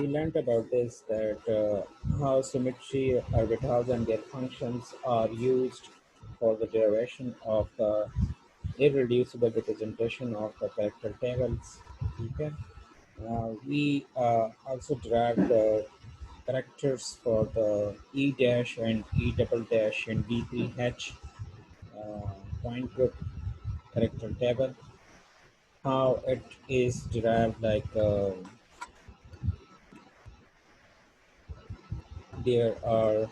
We learned about this that how symmetry orbitals and their functions are used for the derivation of the irreducible representation of the character tables. Okay. We also derived the characters for the E dash and E double dash and V3H uh, point group character table. How it is derived, like there are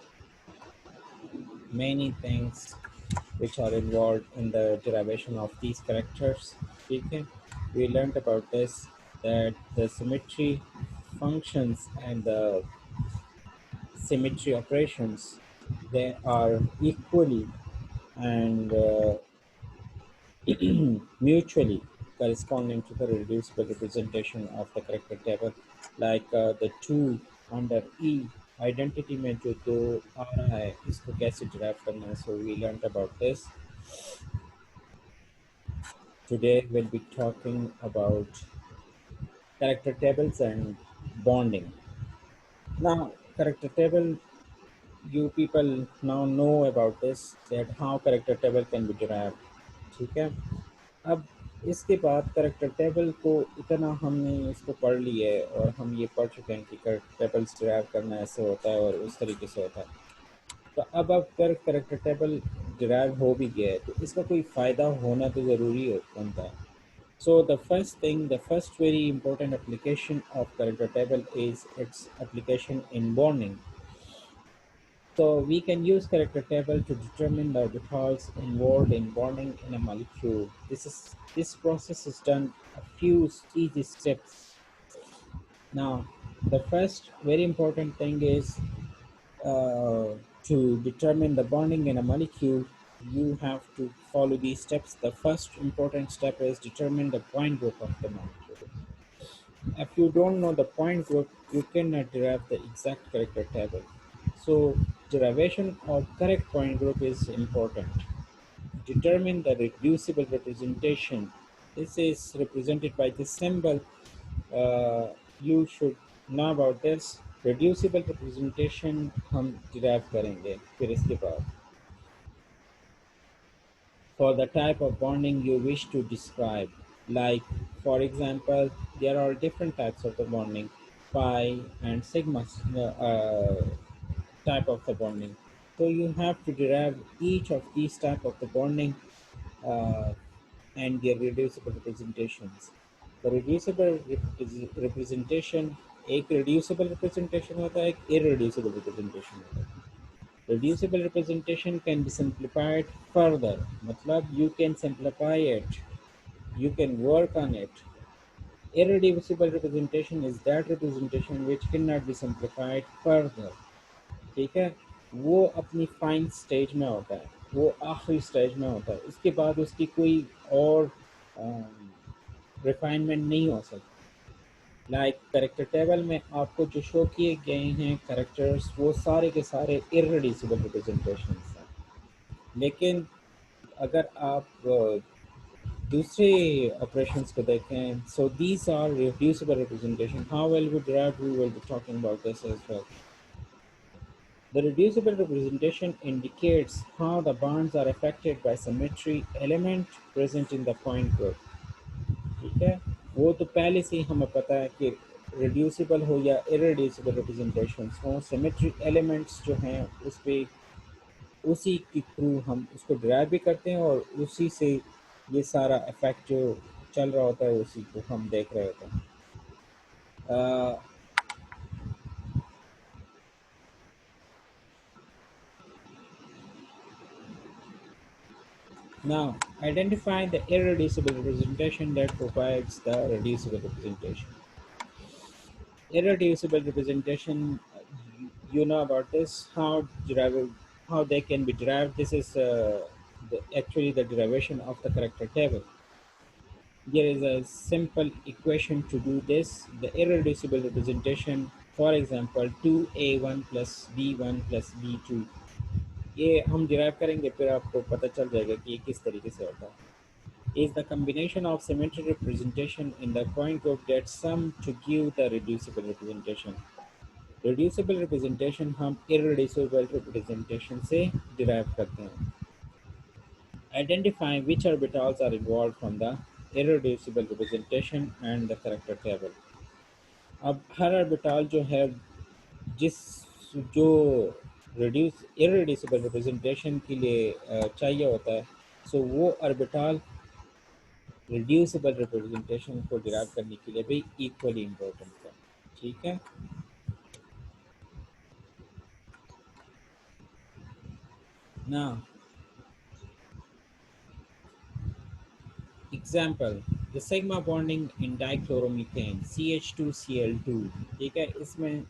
many things which are involved in the derivation of these characters. Okay. We learned about this that the symmetry functions and the symmetry operations, they are equally and mutually corresponding to the reducible representation of the character table, like the two under E identity में जो दो आ रहा है इसको कैसे derive करना है. So we learned about this. Today we'll be talking about character tables and bonding. Now, character table, you people now know about this, that how character table can be derived. ठीक है. अब इसके बाद character table को इतना हमने इसको पढ़ लिया है और हम ये पढ़ चुके हैं कि करेक्टर टेबल्स डिराइव करना ऐसे होता है और उस तरीके से होता है. तो अब अगर करेक्टर टेबल डिराइव हो भी गया है तो इसका कोई फ़ायदा होना तो ज़रूरी बनता है. So the first very important application of character table is its application in bonding. So we can use character table to determine the orbitals involved in bonding in a molecule. This process is done a few easy steps. Now, the first very important thing is to determine the bonding in a molecule. You have to follow these steps. The first important step is determine the point group of the molecule. If you don't know the point group, you cannot derive the exact character table. So derivation of correct point group is important. Determine the reducible representation. This is represented by this symbol. You should know about this. Reducible representation हम derive करेंगे फिर इसके बाद. For the type of bonding you wish to describe. Like, for example, there are different types of the bonding, pi and sigma type of the bonding. So you have to derive each of these type of the bonding uh, and their reducible representations. The reducible representation, एक reducible representation होता है, एक irreducible representation होता है. Reducible representation can be simplified further. मतलब you can simplify it, you can work on it. Irreducible representation is that representation which cannot be simplified further. ठीक है. वो अपनी फाइन स्टेज में होता है, वो आखिरी स्टेज में होता है, इसके बाद उसकी कोई और रिफाइनमेंट नहीं हो सकती. लाइक करेक्टर टेबल में आपको जो शो किए गए हैं करेक्टर्स, वो सारे के सारे इररेड्यूसिबल रिप्रेजेंटेशंस हैं. लेकिन अगर आप दूसरे ऑपरेशंस को देखें, so these are reducible representation. How will we derive, we will be talking about this as well. The reducible representation indicates how the bonds are affected by symmetry element present in the point group. ठीक है. वो तो पहले से ही हमें पता है कि रिड्यूसिबल हो या इरेड्यूसिबल रिप्रेजेंटेशंस हो, सिमेट्री एलिमेंट्स जो हैं उस पे उसी के थ्रू हम उसको ड्राइव भी करते हैं और उसी से ये सारा इफेक्ट जो चल रहा होता है उसी को हम देख रहे होते हैं. Now, identify the irreducible representation that provides the reducible representation. Irreducible representation, you know about this, how they can be derived. This is actually the derivation of the character table. There is a simple equation to do this. The irreducible representation, for example, 2a1 plus b1 plus b2, ये हम derive करेंगे फिर आपको पता चल जाएगा कि ये किस तरीके से होता है. is the combination of symmetric representation in the coin group that sum to give the reducible representation. Reducible representation हम irreducible representation से derive करते हैं. Identify which orbitals are involved from the irreducible representation and the character table. अब हर orbital जो है जिस जो reduce irreducible representation के लिए चाहिए होता है, सो वो ऑर्बिटल रिड्यूसिबल रिप्रेजेंटेशन को डिराइव करने के लिए भी इक्वली इम्पोर्टेंट है. ठीक है. Now, example, the sigma bonding in dichloromethane CH2Cl2. ठीक है, इसमें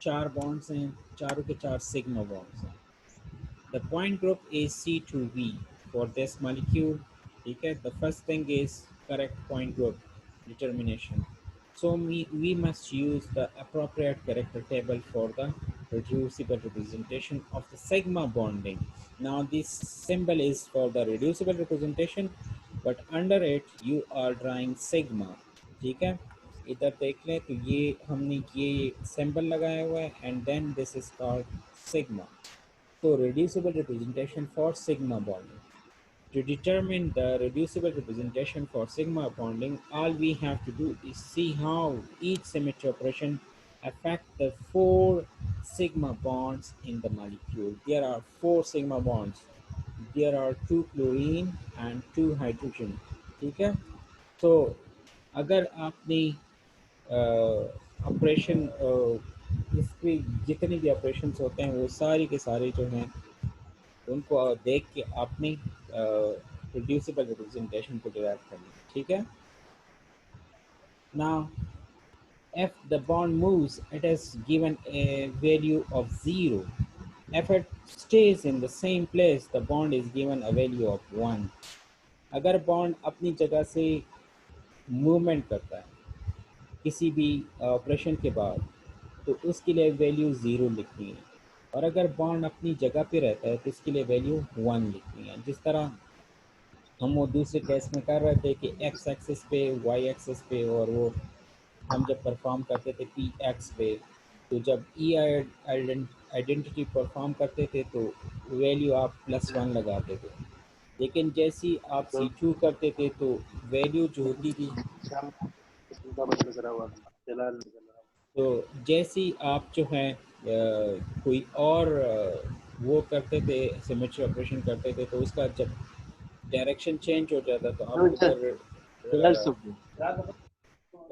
चार बॉन्ड्स हैं, चारों के चार सिग्मा बॉन्ड्स हैं. The point group is C2V for this molecule. Okay, the first thing is correct point group determination. So we must use the appropriate character table for the reducible representation of the sigma bonding. Now this symbol is for the reducible representation, but under it you are drawing sigma. ठीक है, इधर देख लें तो ये हमने ये symbol लगाया हुआ है and then this is called sigma. So reducible representation for sigma bonding. To determine the reducible representation for sigma bonding, all we have to do is see how each symmetry operation affect the four sigma bonds in the molecule. There are four sigma bonds. There are two chlorine and two hydrogen. ठीक है. तो अगर आपने operation इसके जितने भी operations होते हैं वो सारी के सारे जो हैं उनको देख के आपने रिड्यूसिबल रिप्रेजेंटेशन को डिराइव करना है. ठीक है. Now if the bond moves, it is given a value of 0. If it stays in the same place, the bond is given a value of 1. अगर बॉन्ड अपनी जगह से मूवमेंट करता है किसी भी ऑपरेशन के बाद, तो उसके लिए वैल्यू 0 लिखनी है. और अगर बॉन्ड अपनी जगह पे रहता है तो इसके लिए वैल्यू 1 लिखनी है. जिस तरह हम वो दूसरे केस में कर रहे थे कि एक्स एक्सिस पे, वाई एक्सिस पे, और वो हम जब परफॉर्म करते थे पी एक्स पे, तो जब ई आइडेंटिटी परफॉर्म करते थे तो वैल्यू आप +1 लगाते थे. लेकिन जैसे ही आप C2 करते थे तो वैल्यू जो होती थी, तो जैसे ही आप जो है कोई और वो करते थे, सिमेट्री ऑपरेशन करते थे, तो उसका जब डायरेक्शन चेंज हो जाता तो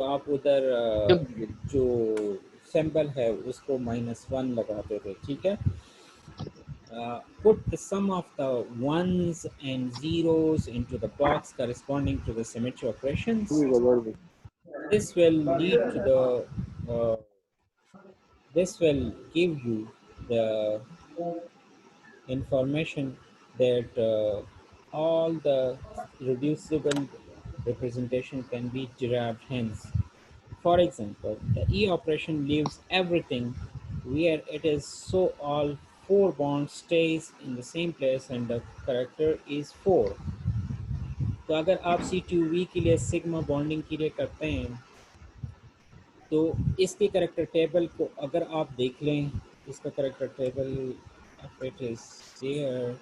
आप उधर जो सिंबल है उसको -1 लगाते थे. ठीक है. Put the sum of the ones and zeros into the box corresponding to the symmetry operations. This will lead to the this will give you the information that all the reducible representation can be derived hence. For example, the E operation leaves everything where it is, so all four bonds stays in the same place and the character is 4. तो अगर आप C2V के लिए sigma bonding के लिए करते हैं तो इसके करेक्टर टेबल को अगर आप देख लें, इसका character table it is there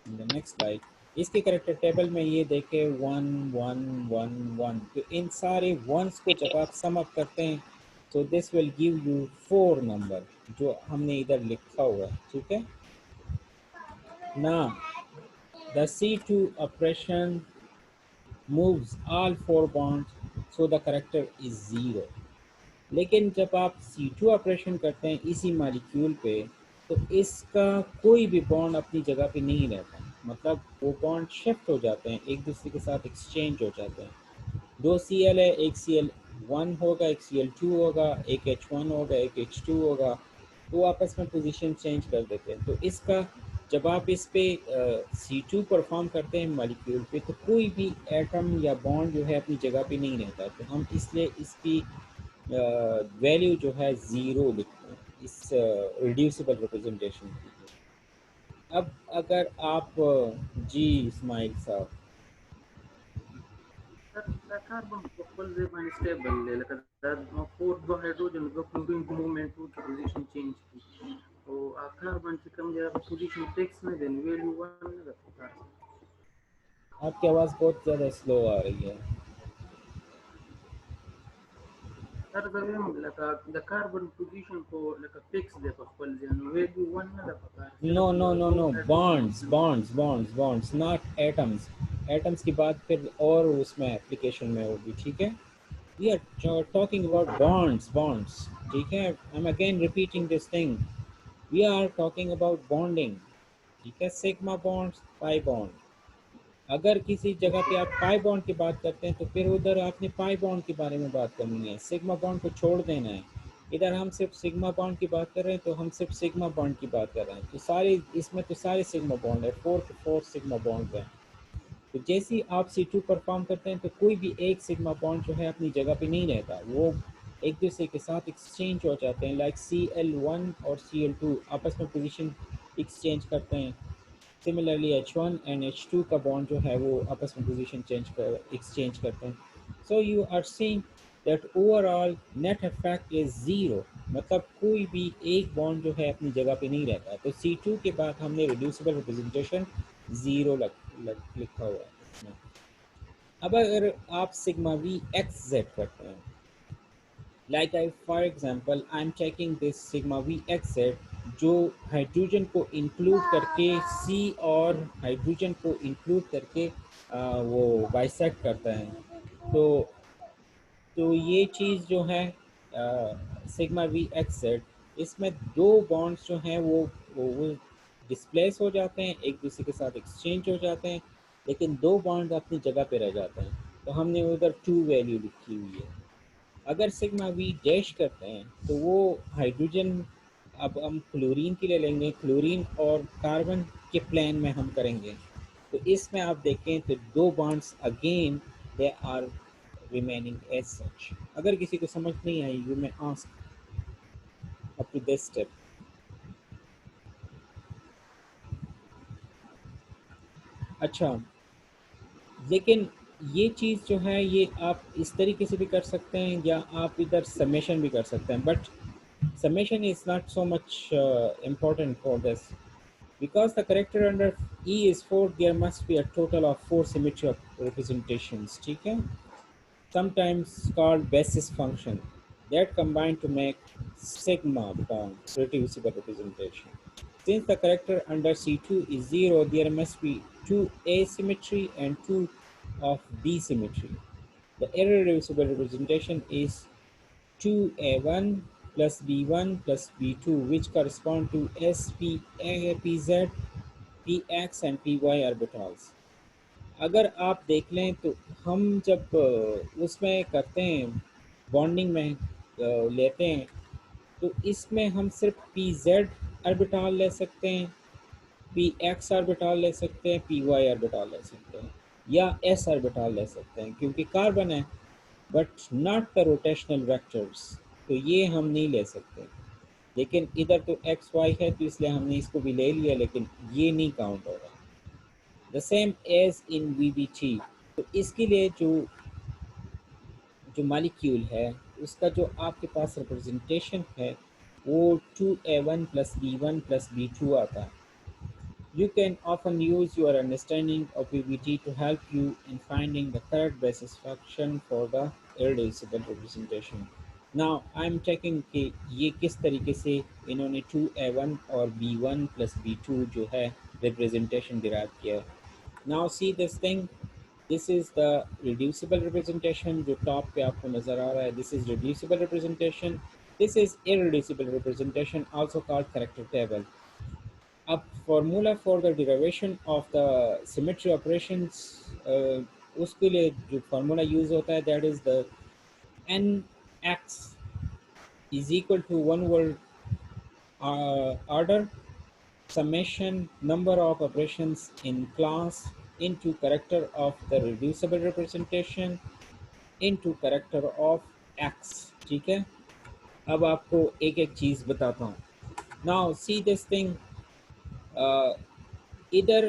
in the next slide. इसके करेक्टर टेबल में ये देखें 1 1 1 1, तो इन सारे वंस को जब आप सम अप करते हैं तो this will give you 4 number जो हमने इधर लिखा हुआ है. ठीक है. ना the C2 operation moves all four bonds, so the character is 0. लेकिन जब आप C2 ऑपरेशन करते हैं इसी मॉलिक्यूल पे, तो इसका कोई भी बॉन्ड अपनी जगह पे नहीं रहता. मतलब वो बॉन्ड शिफ्ट हो जाते हैं, एक दूसरे के साथ एक्सचेंज हो जाते हैं. दो Cl है, एक Cl1 होगा, एक Cl2 होगा, एक H1 होगा, एक H2 होगा, वो आपस में पोजीशन चेंज कर देते हैं. तो इसका जब आप इस पे C2 परफॉर्म करते हैं मॉलिक्यूल पे, तो कोई भी एटम या बॉन्ड जो है अपनी जगह पे नहीं रहता. तो हम इसलिए इसकी वैल्यू जो है 0 लिखते हैं इस रिड्यूसिबल रिप्रेजेंटेशन की. अब अगर आप जी इस्माइल साहब, the carbon couple they find stable like the fourth the hydrogen the fluorine the movement to the position change तो carbon से कम जरा position text में then value one लगा था आपकी आवाज़ बहुत ज़्यादा स्लो आ रही है। Sir the like the carbon position को like a fix दे couple then value one लगा था नो सिर्फ नो नो दो no, hydrogen bonds bonds bonds bonds, not atoms. Atoms की बात फिर और उसमें एप्लीकेशन में होगी, ठीक है। वी आर टॉकिंग तो अबाउट बॉन्ड्स बॉन्ड्स, ठीक है। I am again repeating this thing, we are talking about bonding, ठीक है। Sigma bonds, pi bond. अगर किसी जगह पे आप पाई बॉन्ड की बात करते हैं तो फिर उधर आपने पाई बॉन्ड के बारे में बात करनी है, सिग्मा बॉन्ड को छोड़ देना है। इधर हम सिर्फ सिग्मा बॉन्ड की बात कर रहे हैं तो हम सिर्फ सिग्मा बॉन्ड की बात कर रहे हैं। तो सारे इसमें तो सारे सिग्मा बॉन्ड है, 4 सिग्मा बॉन्ड है। तो जैसे ही आप C2 परफॉर्म करते हैं तो कोई भी एक सिग्मा बॉन्ड जो है अपनी जगह पे नहीं रहता, वो एक दूसरे के साथ एक्सचेंज हो जाते हैं। लाइक Cl1 और Cl2 आपस में पोजीशन एक्सचेंज करते हैं। सिमिलरली H1 एंड H2 का बॉन्ड जो है वो आपस में पोजीशन एक्सचेंज करते हैं। So you are seeing that overall net effect is zero, मतलब कोई भी एक बॉन्ड जो है अपनी जगह पे नहीं रहता। तो C2 के बाद हमने रिड्यूसिबल रिप्रेजेंटेशन ज़ीरो लिखा हुआ है इसमें। अब अगर आप सिग्मा वी एक्स जेड करते हैं, like I for example I am checking this sigma V X Z, जो हाइड्रोजन को इंक्लूड करके सी और हाइड्रोजन को इंक्लूड करके वो बाइसेक्ट करता है। तो ये चीज़ जो है सिग्मा वी एक्स जेड, इसमें दो बॉन्ड्स जो हैं वो डिस्प्लेस हो जाते हैं, एक दूसरे के साथ एक्सचेंज हो जाते हैं, लेकिन दो बॉन्ड अपनी जगह पे रह जाते हैं। तो हमने उधर टू वैल्यू लिखी हुई है। अगर सिग्मा वी डैश करते हैं तो वो हाइड्रोजन, अब हम क्लोरीन के लिए लेंगे, क्लोरीन और कार्बन के प्लेन में हम करेंगे। तो इसमें आप देखें तो दो bonds again they are remaining as such. अगर किसी को समझ नहीं आई you may ask up to this step. अच्छा, लेकिन ये चीज़ जो है ये आप इस तरीके से भी कर सकते हैं या आप इधर समेशन भी कर सकते हैं, but summation is not so much important for this, because the character under E is 4, there must be a total of 4 symmetry of representations, ठीक है, sometimes called basis function, that combine to make sigma bond reducible representation. Since the character under C2 is 0, there must be 2 asymmetry and 2 of B symmetry. The irreducible representation is 2a1 plus b1 plus b2, which correspond to sp, pz, px and py orbitals. अगर आप देख लें तो हम जब उसमें करते हैं बॉन्डिंग में लेते हैं, तो इसमें हम सिर्फ पी जेड ऑर्बिटल ले सकते हैं, पी एक्स ऑर्बिटल ले सकते हैं, पी वाई ऑर्बिटल ले सकते हैं, या एस ऑर्बिटल ले सकते हैं, क्योंकि कार्बन है but not the rotational vectors, तो ये हम नहीं ले सकते। लेकिन इधर तो एक्स वाई है तो इसलिए हमने इसको भी ले लिया, लेकिन ये नहीं काउंट होगा। The same as in V B T. तो इसके लिए जो जो मालिक्यूल है उसका जो आपके पास रिप्रेजेंटेशन है वो 2a1 plus b1 plus b2 आता है। You can often use your understanding of PVT to help you in finding the correct basis function for the irreducible representation. Now I'm checking कि ये किस तरीके से इन्होंने 2a1 और b1 plus b2 जो है representation derive किया है। Now see this thing, this is the reducible representation जो top पे आपको नज़र आ रहा है, this is reducible representation, this is irreducible representation also called character table. A formula for the derivation of the symmetry operations, उसके लिए जो formula use होता है that is the nx is equal to one word order summation number of operations in class into character of the reducible representation into character of x, ठीक है। अब आपको एक एक चीज़ बताता हूँ। Now see this thing, इधर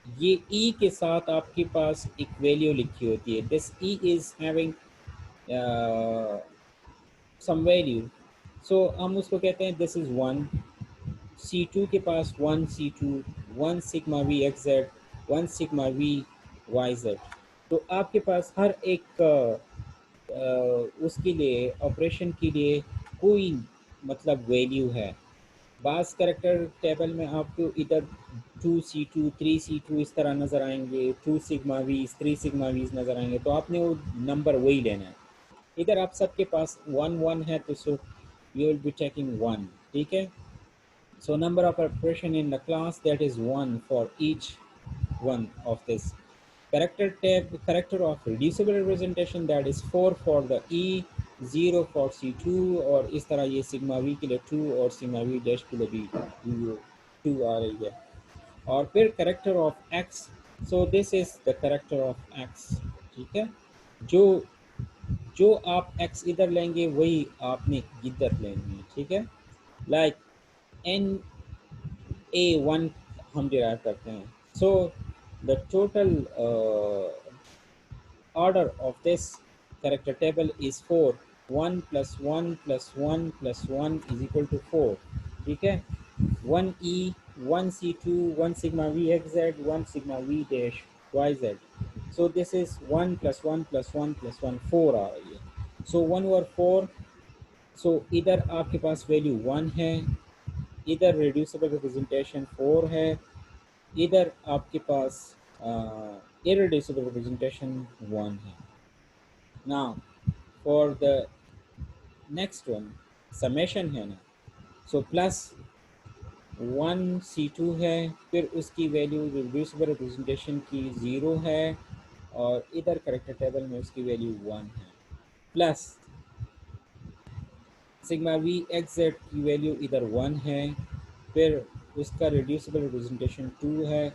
ये ई के साथ आपके पास एक वैल्यू लिखी होती है, this E is having some value, so हम उसको कहते हैं this is one. C two के पास one C two, one sigma V X Z, one sigma we Y Z. तो आपके पास हर एक उसके लिए ऑपरेशन के लिए कोई मतलब वैल्यू है। बास करेक्टर टेबल में आपको इधर two C two, three C two इस तरह नज़र आएंगे, two sigma v's, three sigma v's नज़र आएंगे, तो आपने वो नंबर वही लेना है। इधर आप सबके पास वन वन है, तो so you will be taking one, ठीक है। So number of operation in the class, that is one for each one of this character tab. Character of reducible representation, that is 4 for the E, 0 for C2, और इस तरह ये sigma we के लिए 2 और sigma we dash के लिए भी 2 आ रही है। और फिर character of x, so this is the character of x, ठीक है। जो जो आप एक्स इधर लेंगे वही आपने इधर लेनी है, ठीक है। लाइक एन ए वन हम डिराइव करते हैं, so the total order of this character table is 4, 1 plus 1 plus 1 plus 1 is equal to 4, ठीक है। 1 e, 1 c2, 1 sigma v xz, 1 sigma v dash yz, so this is 1 plus 1 plus 1 plus 1 4 आ रही है। so 1 over 4, so इधर आपके पास value 1 है, इधर reducible representation 4 है, इधर आपके पास irreducible representation 1 है। now for the next one summation है ना, so प्लस 1 C2 है, फिर उसकी वैल्यू रिड्यूसिबल रिप्रेजेंटेशन की 0 है, और इधर करेक्टर टेबल में उसकी वैल्यू 1 है, plus sigma V X Z की वैल्यू इधर 1 है, फिर उसका रिड्यूसिबल रिप्रेजेंटेशन 2 है,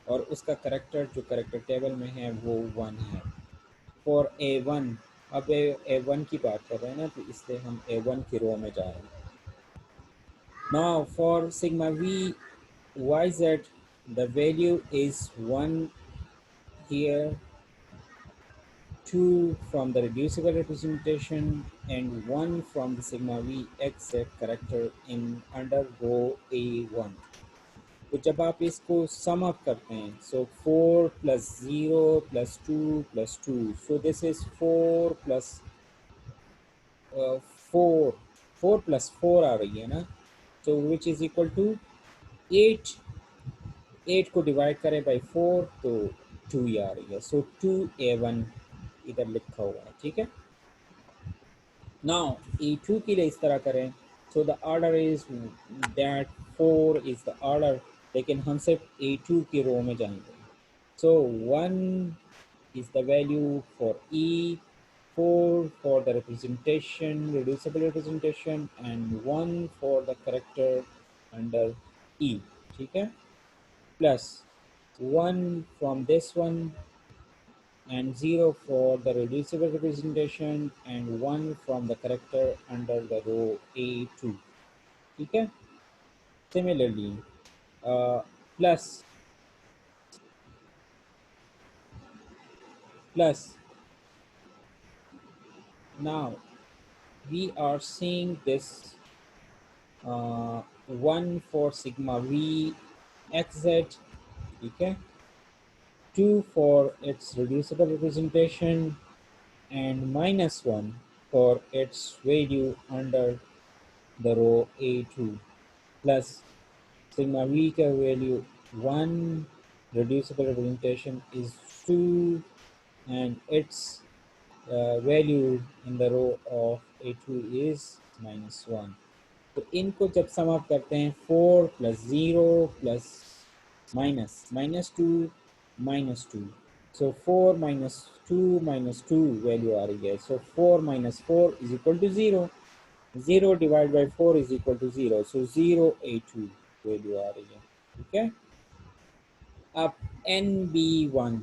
और उसका करेक्टर जो करेक्टर टेबल में है वो 1 है। फॉर ए वन, अब ए वन की बात कर रहे हैं ना, तो इसलिए हम ए वन की रो में जा रहे हैं। Now for sigma we Y z, the value is 1 here, 2 from the reducible representation, and 1 from the sigma v x z character in under row A1। तो जब आप इसको सम अप करते हैं, सो 4 plus 0 plus 2 plus 2, so this is 4 plus 4, 4 plus 4 आ रही है ना, तो विच इज इक्वल टू 8। 8 को डिवाइड करें बाई 4 तो 2 ही आ रही है, सो 2A1 इधर लिखा हुआ है, ठीक है। नाउ E2 के लिए इस तरह करें, so the order is that 4 is the order, लेकिन हम सिर्फ A2 की रो में जाएंगे। सो 1 is the value for E, 4 for the representation, reducible representation, and 1 for the character under E, ठीक है, plus 1 from this one, and 0 for the reducible representation, and 1 from the character under the row A2, ठीक है। Similarly, plus plus now we are seeing this 1 for sigma v xz, ठीक है, 2 for its reducible representation, and minus 1 for its value under the row A2, plus sigma v का value 1, reducible representation is 2, and its value in the row of A2 is minus 1। तो इनको जब sum up करते हैं, 4 plus 0 plus minus minus 2 minus 2, so 4 minus two value आ रही है, so 4 minus 4 is equal to 0, 0 divide by 4 is equal to 0, so 0A2 value आ रही है, ठीक है। अब NB1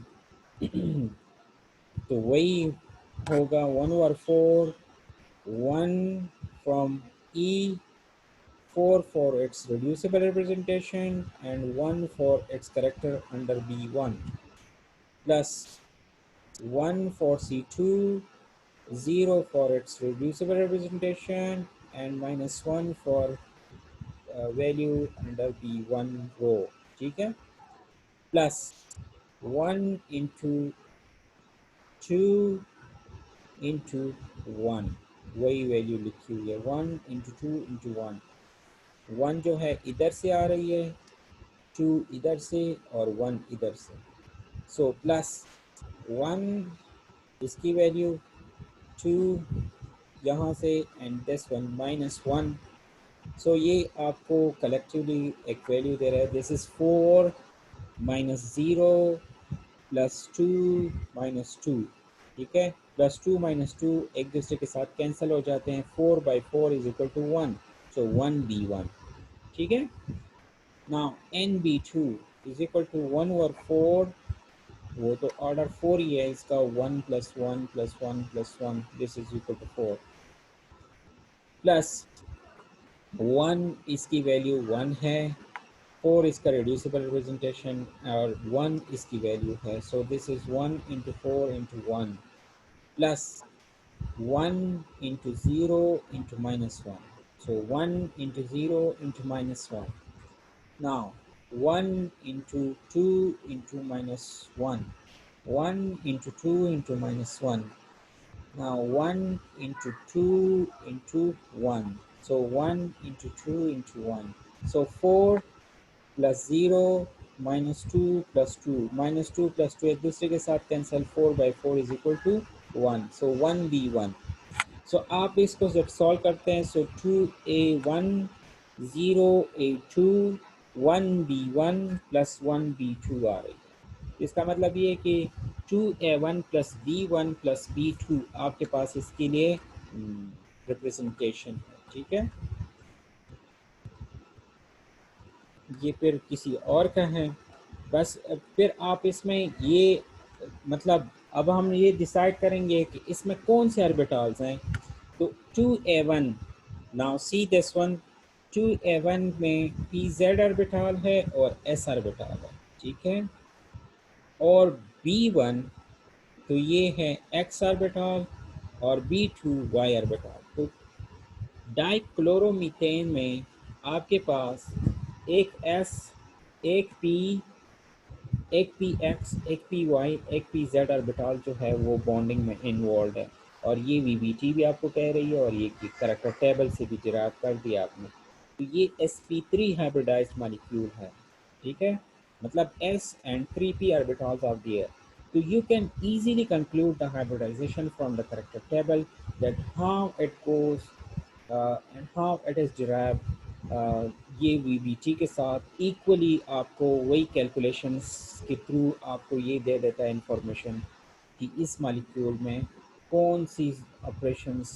तो वही होगा 1/4, 1 from E, 4 for its reducible representation and 1 for its character under B1, plus 1 for C2, 0 for its reducible representation, and minus 1 for value under B1 row. ठीक है, प्लस 1 into 2 into 1, वही वैल्यू लिखी हुई है, 1 into 2 into 1, 1 जो है इधर से आ रही है, 2 इधर से और 1 इधर से, सो प्लस 1 इसकी वैल्यू, 2 यहाँ से एंड दिस वन माइनस 1, सो ये आपको कलेक्टिवली एक वैल्यू दे रहा है, this is 4 minus 0 plus 2 minus 2, ठीक है, प्लस 2 माइनस 2 एक दूसरे के साथ कैंसिल हो जाते हैं, 4 by 4 is equal to 1, so 1b1, ठीक है। Now nb2 is equal to 1 over 4, वो तो ऑर्डर 4 ही है इसका, 1 plus 1 plus 1 plus 1, this is equal to 4, plus 1 इसकी वैल्यू 1 है, 4 इसका रिड्यूसिबल रिप्रेजेंटेशन और 1 इसकी वैल्यू है, so this is 1 into 4 into 1, plus 1 into 0 into minus 1. So 1 into 0 into minus 1. Now 1 into 2 into minus 1. 1 into 2 into minus 1. Now 1 into 2 into 1. So 1 into 2 into 1. So 4 plus 0 minus 2 plus 2. Minus 2 plus 2 एक दूसरे के साथ cancel, 4 by 4 is equal to 1. So 1b1. सो आप इसको जब solve करते हैं, सो 2a1 0a2 1b1 plus 1b2 आ रही है, इसका मतलब ये है कि 2a1 plus b1 plus b2 आपके पास इसके लिए रिप्रेजेंटेशन है, ठीक है। ये फिर किसी और का है, बस फिर आप इसमें ये मतलब अब हम ये डिसाइड करेंगे कि इसमें कौन से ऑर्बिटल्स हैं, तो 2a1, now see this one, 2a1 में pz ऑर्बिटल है और s ऑर्बिटल है, ठीक है, और b1 तो ये है x ऑर्बिटल और b2 y ऑर्बिटल। तो डाइक्लोरोमीथेन में आपके पास एक s, एक p, एक पी एक्स, एक पी वाई, एक पी जेड ऑर्बिटल जो है वो बॉन्डिंग में इन्वॉल्व है, और ये वी बी टी भी आपको कह रही है और ये करेक्टर टेबल से भी डिराइव कर दिया आपने, तो ये S P three hybridised molecule है, ठीक है, मतलब S and three P orbitals of the air. So you can easily conclude the hybridization from the character table, that how it goes and how it is derived, ये VBT के साथ equally आपको वही calculations के through आपको ये दे देता है इंफॉर्मेशन कि इस मॉलिक्यूल में कौन सी ऑपरेशंस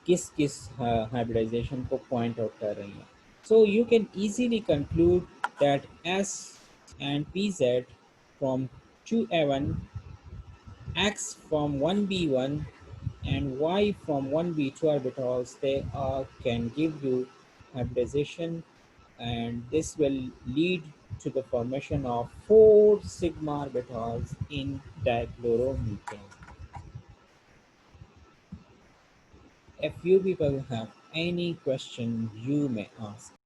किस किस हाइब्रिडाइजेशन को पॉइंट आउट कर रही हैं। So you can easily conclude that S and P Z from 2a1, x from 1b1 and y from 1b2 orbitals, they can give you hybridization, and this will lead to the formation of 4 sigma orbitals in dichloromethane. If you people have any question, you may ask.